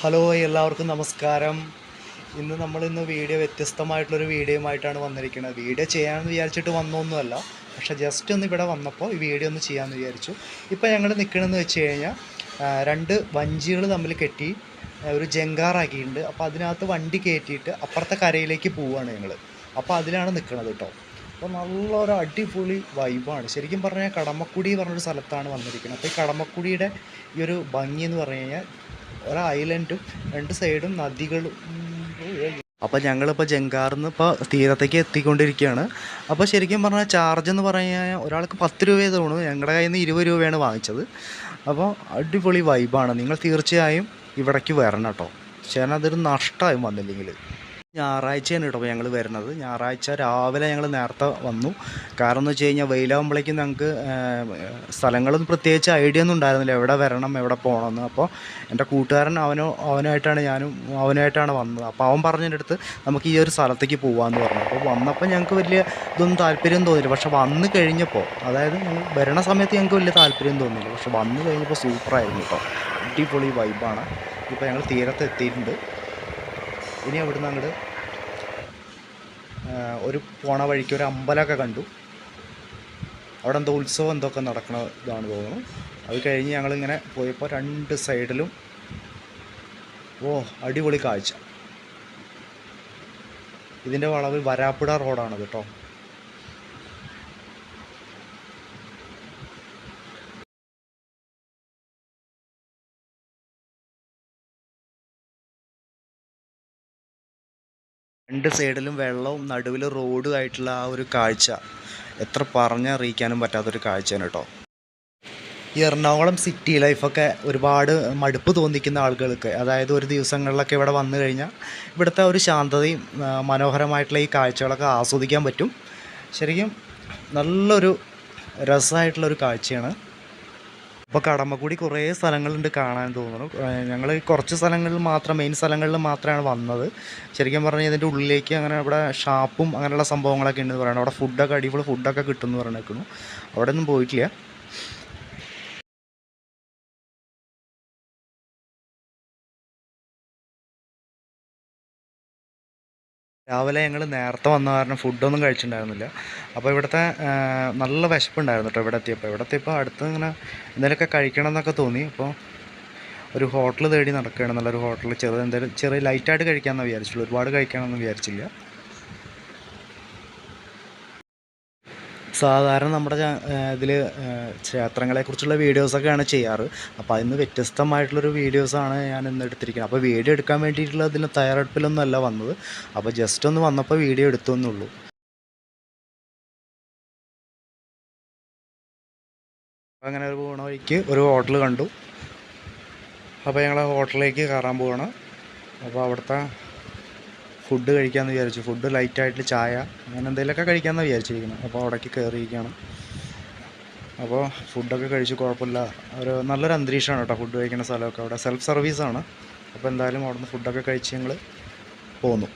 Hello എല്ലാവർക്കും നമസ്കാരം. ഇന്ന് വീഡിയോ വ്യത്യസ്തമായിട്ടുള്ളൊരു വീഡിയോയുമായിട്ടാണ് വന്നിരിക്കുന്നത്. വീഡിയോ ചെയ്യാമെന്ന് വിചാരിച്ചിട്ട് വന്നൊന്നുമല്ല, പക്ഷേ ജസ്റ്റ് ഒന്ന് ഇവിടെ വന്നപ്പോൾ ഈ വീഡിയോ ഒന്ന് ചെയ്യാമെന്ന് വിചാരിച്ചു. ഇപ്പോൾ ഞങ്ങൾ നിൽക്കണമെന്ന് വെച്ച് കഴിഞ്ഞാൽ രണ്ട് വഞ്ചികൾ തമ്മിൽ കെട്ടി ഒരു ജങ്കാറാക്കിയിട്ടുണ്ട്. അപ്പോൾ അതിനകത്ത് വണ്ടി കയറ്റിയിട്ട് അപ്പുറത്തെ കരയിലേക്ക് പോവുകയാണ് ഞങ്ങൾ. അപ്പോൾ അതിലാണ് നിൽക്കുന്നത് കേട്ടോ. അപ്പോൾ നല്ലൊരു അടിപൊളി വൈബാണ്. ശരിക്കും പറഞ്ഞാൽ കടമക്കുടി പറഞ്ഞൊരു സ്ഥലത്താണ് വന്നിരിക്കുന്നത്. അപ്പോൾ ഈ കടമക്കുടിയുടെ ഈ ഒരു ഭംഗി എന്ന് പറഞ്ഞു കഴിഞ്ഞാൽ ഒരു ഐലൻഡും രണ്ട് സൈഡും നദികളും. അപ്പോൾ ഞങ്ങളിപ്പോൾ ജങ്കാറിന്ന് ഇപ്പോൾ തീരത്തേക്ക് എത്തിക്കൊണ്ടിരിക്കുകയാണ്. അപ്പോൾ ശരിക്കും പറഞ്ഞാൽ ചാർജ് എന്ന് പറഞ്ഞാൽ ഒരാൾക്ക് 10 രൂപയെ തോന്നുന്നു. ഞങ്ങളുടെ കയ്യിൽ നിന്ന് 20 രൂപയാണ് വാങ്ങിച്ചത്. അപ്പോൾ അടിപൊളി വൈബാണ്. നിങ്ങൾ തീർച്ചയായും ഇവിടേക്ക് വരണം കേട്ടോ. ചേട്ടൻ അതൊരു നഷ്ടമായും വന്നില്ലെങ്കിൽ. ഞായറാഴ്ചയാണ് കേട്ടോ ഞങ്ങൾ വരുന്നത്. ഞായറാഴ്ച രാവിലെ ഞങ്ങൾ നേരത്തെ വന്നു. കാരണം എന്ന് വെച്ച് കഴിഞ്ഞാൽ വെയിലാകുമ്പോഴേക്കും ഞങ്ങൾക്ക് സ്ഥലങ്ങളൊന്നും പ്രത്യേകിച്ച് ഐഡിയ ഒന്നും ഉണ്ടായിരുന്നില്ല, എവിടെ വരണം എവിടെ പോകണമെന്ന്. അപ്പോൾ എൻ്റെ കൂട്ടുകാരൻ അവനായിട്ടാണ് വന്നത്. അപ്പോൾ അവൻ പറഞ്ഞതിൻ്റെ അടുത്ത് നമുക്ക് ഈ ഒരു സ്ഥലത്തേക്ക് പോകാമെന്ന് പറഞ്ഞു. അപ്പോൾ വന്നപ്പോൾ ഞങ്ങൾക്ക് വലിയ ഇതൊന്നും താല്പര്യം തോന്നിയില്ല. പക്ഷെ വന്നു കഴിഞ്ഞപ്പോൾ, അതായത് ഞങ്ങൾ വരണ സമയത്ത് ഞങ്ങൾക്ക് വലിയ താല്പര്യം തോന്നിയില്ല, പക്ഷെ വന്നു കഴിഞ്ഞപ്പോൾ സൂപ്പറായിരുന്നു കേട്ടോ. അടിപൊളി വൈബാണ്. ഇപ്പോൾ ഞങ്ങൾ തീരത്ത് എത്തിയിട്ടുണ്ട്. ഇനി അവിടുന്ന് അങ്ങോട്ട് ഒരു പോണ വഴിക്ക് ഒരു അമ്പലമൊക്കെ കണ്ടു. അവിടെ എന്തോ ഉത്സവം എന്തൊക്കെ നടക്കണ ഇതാണ് തോന്നുന്നു. അത് കഴിഞ്ഞ് ഞങ്ങളിങ്ങനെ പോയപ്പോൾ രണ്ട് സൈഡിലും അടിപൊളി കാഴ്ച. ഇതിൻ്റെ വളവ് വരാപ്പുഴ റോഡാണ് കേട്ടോ. രണ്ട് സൈഡിലും വെള്ളവും നടുവിൽ റോഡും ആയിട്ടുള്ള ആ ഒരു കാഴ്ച എത്ര പറഞ്ഞറിയിക്കാനും പറ്റാത്തൊരു കാഴ്ചയാണ് കേട്ടോ. ഈ എറണാകുളം സിറ്റി ലൈഫൊക്കെ ഒരുപാട് മടുപ്പ് തോന്നിക്കുന്ന ആളുകൾക്ക്, അതായത് ഒരു ദിവസങ്ങളിലൊക്കെ ഇവിടെ വന്നു കഴിഞ്ഞാൽ ഇവിടുത്തെ ഒരു ശാന്തതയും മനോഹരമായിട്ടുള്ള ഈ കാഴ്ചകളൊക്കെ ആസ്വദിക്കാൻ പറ്റും. ശരിക്കും നല്ലൊരു രസമായിട്ടുള്ളൊരു കാഴ്ചയാണ്. ഇപ്പോൾ കടമക്കുടി കുറേ സ്ഥലങ്ങളുണ്ട് കാണാൻ തോന്നുന്നു. ഞങ്ങൾ കുറച്ച് സ്ഥലങ്ങളിൽ മാത്രം, മെയിൻ സ്ഥലങ്ങളിൽ മാത്രമാണ് വന്നത്. ശരിക്കും പറഞ്ഞാൽ ഇതിൻ്റെ ഉള്ളിലേക്ക് അങ്ങനെ ഇവിടെ ഷാപ്പും അങ്ങനെയുള്ള സംഭവങ്ങളൊക്കെ ഉണ്ടെന്ന് പറയുന്നത്. അവിടെ ഫുഡൊക്കെ അടിപൊളി ഫുഡൊക്കെ കിട്ടുമെന്ന് പറഞ്ഞേക്കുന്നു. അവിടെ ഒന്നും പോയിട്ടില്ല. രാവിലെ ഞങ്ങൾ നേരത്തെ വന്ന കാരണം ഫുഡൊന്നും കഴിച്ചിട്ടുണ്ടായിരുന്നില്ല. അപ്പോൾ ഇവിടുത്തെ നല്ല വിശപ്പുണ്ടായിരുന്നു കേട്ടോ. ഇവിടെ എത്തിയപ്പോൾ അടുത്ത് ഇങ്ങനെ എന്തെങ്കിലുമൊക്കെ കഴിക്കണം എന്നൊക്കെ തോന്നി. അപ്പോൾ ഒരു ഹോട്ടൽ തേടി നടക്കുകയാണ്. നല്ലൊരു ഹോട്ടൽ, ചെറിയ ലൈറ്റായിട്ട് കഴിക്കാമെന്ന് വിചാരിച്ചുള്ളൂ, ഒരുപാട് കഴിക്കണമെന്ന് വിചാരിച്ചില്ല. സാധാരണ നമ്മുടെ ഇതിൽ ക്ഷേത്രങ്ങളെക്കുറിച്ചുള്ള വീഡിയോസൊക്കെയാണ് ചെയ്യാറ്. അപ്പോൾ അതിന് വ്യത്യസ്തമായിട്ടുള്ളൊരു വീഡിയോസാണ് ഞാൻ ഇന്ന് എടുത്തിരിക്കുന്നത്. അപ്പോൾ വീഡിയോ എടുക്കാൻ വേണ്ടിയിട്ടുള്ള ഇതിന് തയ്യാറെടുപ്പിലൊന്നും അല്ല വന്നത്. അപ്പോൾ ജസ്റ്റ് ഒന്ന് വന്നപ്പോൾ വീഡിയോ എടുത്തു എന്നുള്ളൂ. അങ്ങനെ ഒരു പോകണ വഴിക്ക് ഒരു ഹോട്ടൽ കണ്ടു. അപ്പോൾ ഞങ്ങൾ ഹോട്ടലിലേക്ക് കയറാൻ പോവാണ്. അപ്പോൾ അവിടുത്തെ ഫുഡ് കഴിക്കാമെന്ന് വിചാരിച്ചു. ഫുഡ് ലൈറ്റായിട്ട് ചായ അങ്ങനെ എന്തെങ്കിലുമൊക്കെ കഴിക്കാമെന്ന് വിചാരിച്ചിരിക്കുന്നത്. അപ്പോൾ അവിടേക്ക് കയറിയിരിക്കുകയാണ്. അപ്പോൾ ഫുഡൊക്കെ കഴിച്ച് കുഴപ്പമില്ല. നല്ലൊരു അന്തരീക്ഷമാണ് കേട്ടോ ഫുഡ് കഴിക്കുന്ന സ്ഥലമൊക്കെ. അവിടെ സെൽഫ് സർവീസാണ്. അപ്പോൾ എന്തായാലും അവിടെ നിന്ന് ഫുഡൊക്കെ കഴിച്ച് ഞങ്ങൾ പോന്നു.